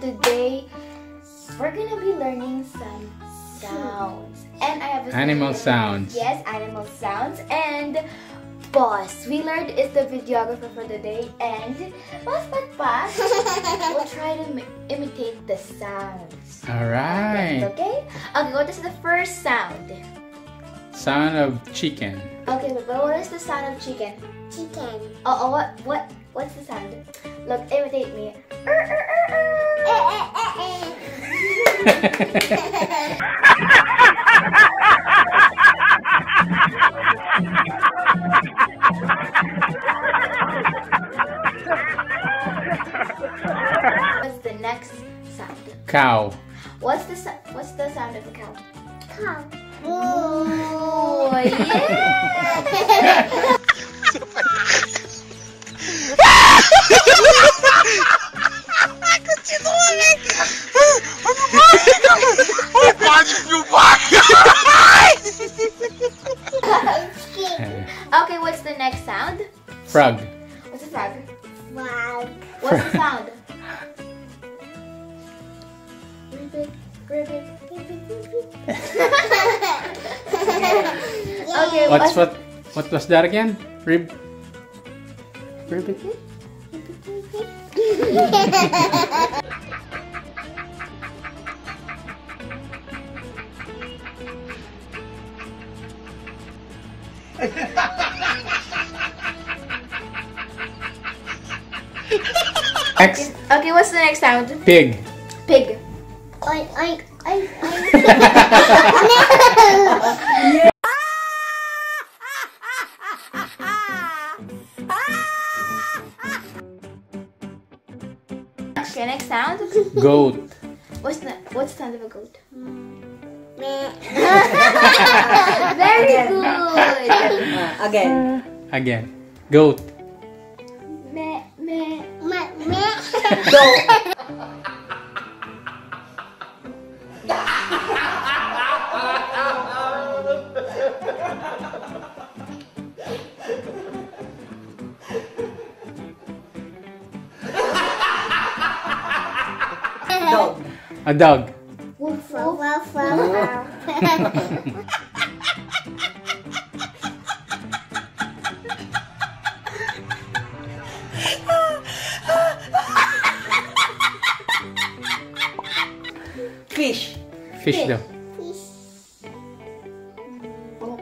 today we're gonna be learning some sounds. And I have a animal sounds. Yes, animal sounds. And Boss, we learned is the videographer for the day, and Baos Pat will try to imitate the sounds. Alright. Okay? Okay, what is the first sound? Sound of chicken. Okay, but what is the sound of chicken? Chicken. Oh, what's the sound? Look, imitate me. What's the next sound? Cow. What's the sound of a cow? Cow. Oh, yeah! Okay, what's the next sound? Frog. What's the frog? Frog. What's the sound? Ribbit, ribbit, ribbit, ribbit. Okay, What was that again? Ribbit. Next. Okay, what's the next sound? Pig. Pig. Oink, oink, oink, oink. Okay, next sound. Goat. What's the sound of a goat? Meh. Very good. Again. Goat. Meh, meh. Meh, meh. Dog. A dog. Woof, Wow, woof. wow, wow. Fish. Fish daw. Oh,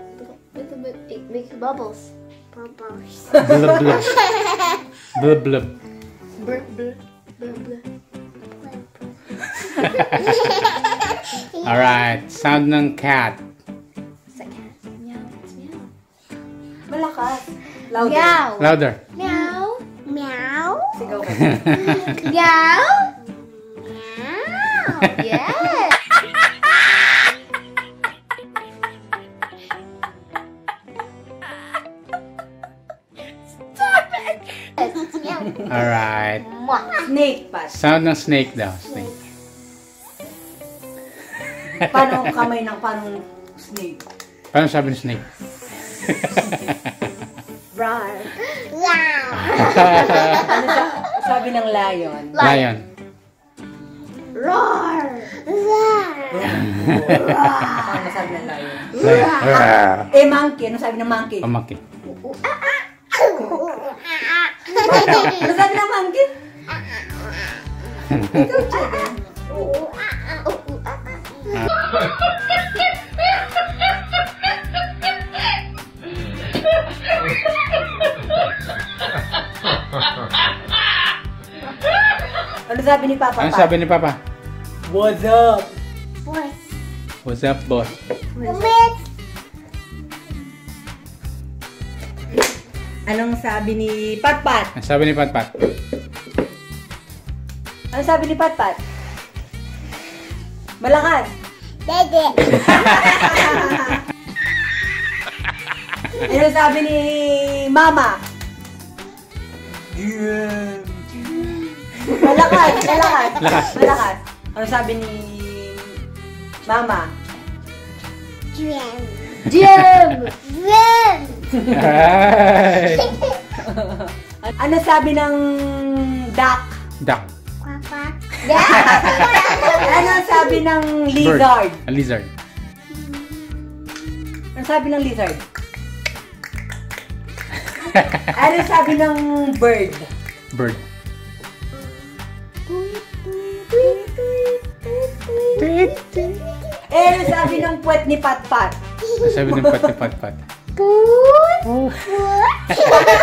it makes bubbles. Bubbles. Blub blub. Blub blub. Blub, blub, blub, blub. Alright. Sound ng cat. It's a cat. Meow, it's meow. Malakas. Louder. Meow. Louder. Meow. Meow. Sigaw ka. Meow. Meow. Yes. Alright. Mwah. Snake pa. Sound ng snake daw. Snake. Paano kamay ng parang snake? Paano sabi ng snake? Rar. Wow. Ano sabi ng lion? Lion. Roar. Roar. Ano sabi ng lion? Lion. Eh, monkey. Ano sabi ng monkey? Pamaki. Ano sabi ng monkey? Ikaw, chicken. Ano sabi ni Papa? Ano sabi ni Papa? What's up? Boys. What's up, boss? Umit. Anong sabi ni Patpat? Ano sabi ni Patpat? Ano sabi ni Patpat? Malakas. Dede. Ano sabi ni Mama? Malakas, malakas. Lakas. Malakas. Ano sabi ni Mama? Jam. Jam. Jam. Alright. Ano sabi ng duck? Duck. Quack, quack. Ano ang sabi ng lizard? A lizard. Ano sabi ng lizard? Ano sabi ng bird? Bird. Ano sabi ng puwet ni Pat-Pat? Ano sabi ng pat. Put. Oh. Put.